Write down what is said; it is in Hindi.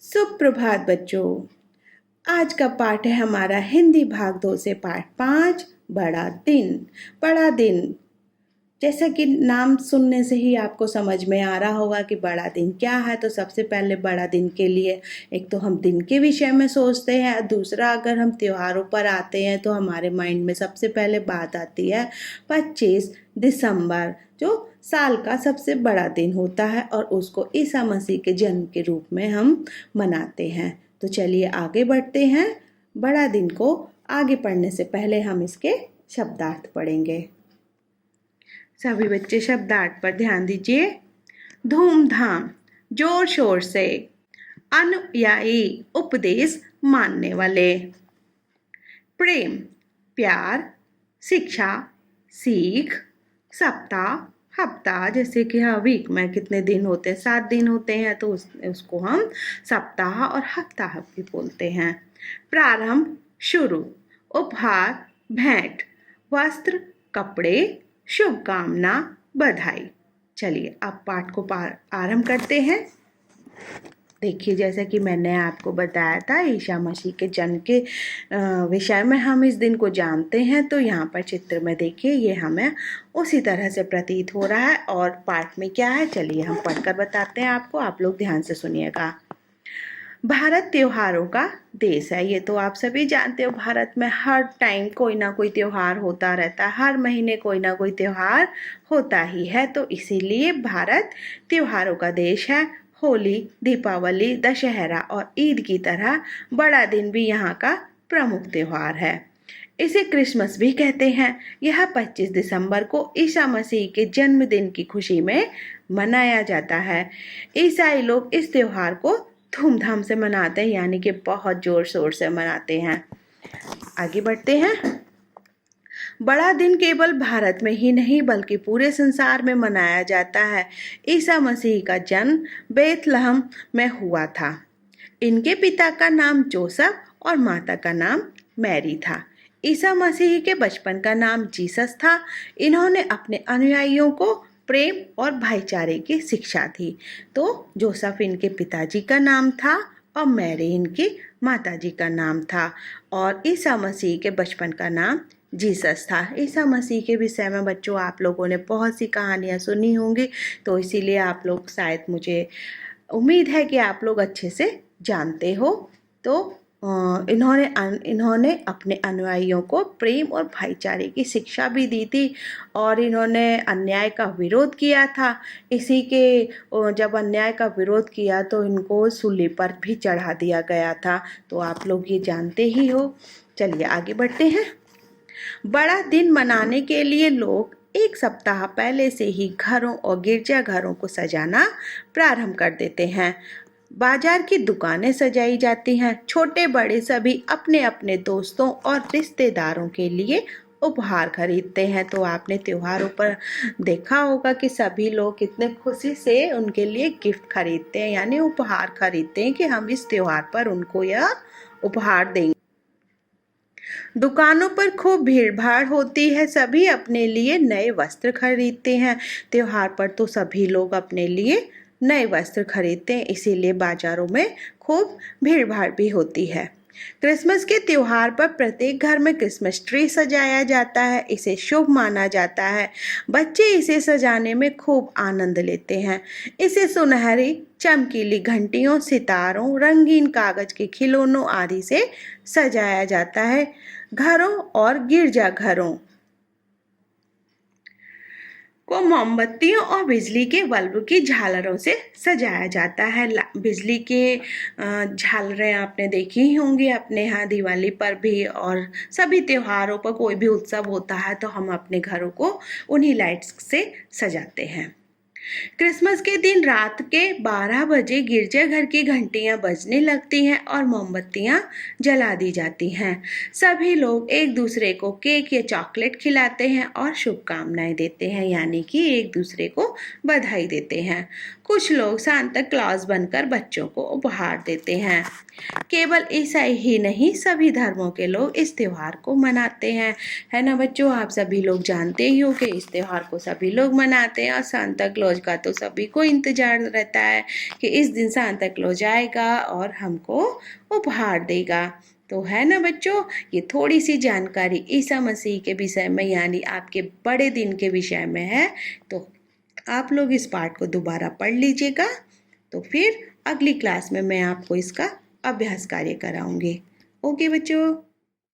सुप्रभात बच्चों। आज का पाठ है हमारा हिंदी भाग 2 से पाठ 5 बड़ा दिन। बड़ा दिन जैसा कि नाम सुनने से ही आपको समझ में आ रहा होगा कि बड़ा दिन क्या है। तो सबसे पहले बड़ा दिन के लिए एक तो हम दिन के विषय में सोचते हैं, दूसरा अगर हम त्योहारों पर आते हैं तो हमारे माइंड में सबसे पहले बात आती है 25 दिसंबर, जो साल का सबसे बड़ा दिन होता है और उसको ईसा मसीह के जन्म के रूप में हम मनाते हैं। तो चलिए आगे बढ़ते हैं। बड़ा दिन को आगे पढ़ने से पहले हम इसके शब्दार्थ पढ़ेंगे। सभी बच्चे शब्दार्थ पर ध्यान दीजिए। धूमधाम, जोर शोर से, अनुयायी, उपदेश मानने वाले। प्रेम, प्यार, शिक्षा, सीख। सप्ताह, हफ्ता, जैसे कि वीक में कितने दिन होते हैं, 7 दिन होते हैं, तो उसको हम सप्ताह और हफ्ता भी बोलते हैं। प्रारंभ, शुरू। उपहार, भेंट। वस्त्र, कपड़े। शुभकामना, बधाई। चलिए अब पाठ को आरंभ करते हैं। देखिए, जैसा कि मैंने आपको बताया था ईसा मसीह के जन्म के विषय में हम इस दिन को जानते हैं। तो यहाँ पर चित्र में देखिए, ये हमें उसी तरह से प्रतीत हो रहा है। और पाठ में क्या है, चलिए हम पढ़कर बताते हैं आपको। आप लोग ध्यान से सुनिएगा। भारत त्योहारों का देश है, ये तो आप सभी जानते हो। भारत में हर टाइम कोई ना कोई त्योहार होता रहता है, हर महीने कोई ना कोई त्योहार होता ही है। तो इसीलिए भारत त्योहारों का देश है। होली, दीपावली, दशहरा और ईद की तरह बड़ा दिन भी यहाँ का प्रमुख त्योहार है। इसे क्रिसमस भी कहते हैं। यह 25 दिसंबर को ईसा मसीह के जन्मदिन की खुशी में मनाया जाता है। ईसाई लोग इस त्योहार को धूमधाम से मनाते हैं, यानी कि बहुत जोर शोर से मनाते हैं। आगे बढ़ते हैं। बड़ा दिन केवल भारत में ही नहीं बल्कि पूरे संसार में मनाया जाता है। ईसा मसीह का जन्म बेथलहम में हुआ था। इनके पिता का नाम जोसेफ और माता का नाम मैरी था। ईसा मसीह के बचपन का नाम जीसस था। इन्होंने अपने अनुयायियों को प्रेम और भाईचारे की शिक्षा थी। तो जोसेफ इनके पिताजी का नाम था और मैरी इनकी माताजी का नाम था। और ईसा मसीह के बचपन का नाम जीसस था। ईसा मसीह के विषय में बच्चों आप लोगों ने बहुत सी कहानियाँ सुनी होंगी, तो इसीलिए आप लोग शायद, मुझे उम्मीद है कि आप लोग अच्छे से जानते हो। तो इन्होंने अपने अनुयायियों को प्रेम और भाईचारे की शिक्षा भी दी थी और इन्होंने अन्याय का विरोध किया था। इसी के जब अन्याय का विरोध किया तो इनको सूली पर भी चढ़ा दिया गया था। तो आप लोग ये जानते ही हो। चलिए आगे बढ़ते हैं। बड़ा दिन मनाने के लिए लोग एक सप्ताह पहले से ही घरों और गिरजाघरों को सजाना प्रारंभ कर देते हैं। बाजार की दुकानें सजाई जाती हैं। छोटे बड़े सभी अपने अपने दोस्तों और रिश्तेदारों के लिए उपहार खरीदते हैं। तो आपने त्योहारों पर देखा होगा कि सभी लोग कितने खुशी से उनके लिए गिफ्ट खरीदते हैं, यानी उपहार खरीदते हैं कि हम इस त्योहार पर उनको यह उपहार देंगे। दुकानों पर खूब भीड़ भाड़ होती है। सभी अपने लिए नए वस्त्र खरीदते हैं। त्योहार पर तो सभी लोग अपने लिए नए वस्त्र खरीदते हैं, इसीलिए बाजारों में खूब भीड़ भाड़ भी होती है। क्रिसमस के त्योहार पर प्रत्येक घर में क्रिसमस ट्री सजाया जाता है। इसे शुभ माना जाता है। बच्चे इसे सजाने में खूब आनंद लेते हैं। इसे सुनहरी चमकीली घंटियों, सितारों, रंगीन कागज के खिलौनों आदि से सजाया जाता है। घरों और गिरजाघरों को मोमबत्तियों और बिजली के बल्ब की झालरों से सजाया जाता है। बिजली के झालरें आपने देखी ही होंगी अपने यहाँ दिवाली पर भी, और सभी त्योहारों पर कोई भी उत्सव होता है तो हम अपने घरों को उन्हीं लाइट्स से सजाते हैं। क्रिसमस के दिन रात के 12 बजे गिरजाघर की घंटियां बजने लगती हैं और मोमबत्तियां जला दी जाती हैं। सभी लोग एक दूसरे को केक या चॉकलेट खिलाते हैं और शुभकामनाएं देते हैं, यानी कि एक दूसरे को बधाई देते हैं। कुछ लोग सांता क्लॉज बनकर बच्चों को उपहार देते हैं। केवल ईसाई ही नहीं, सभी धर्मों के लोग इस त्योहार को मनाते हैं, है ना बच्चों। आप सभी लोग जानते ही हो कि इस त्योहार को सभी लोग मनाते हैं और सांता क्लॉज का तो सभी को इंतजार रहता है कि इस दिन सांता क्लॉज आएगा और हमको उपहार देगा। तो है ना बच्चों, ये थोड़ी सी जानकारी ईसा मसीह के विषय में यानी आपके बड़े दिन के विषय में है। तो आप लोग इस पाठ को दोबारा पढ़ लीजिएगा, तो फिर अगली क्लास में मैं आपको इसका अभ्यास कार्य कराऊंगी। ओके बच्चों।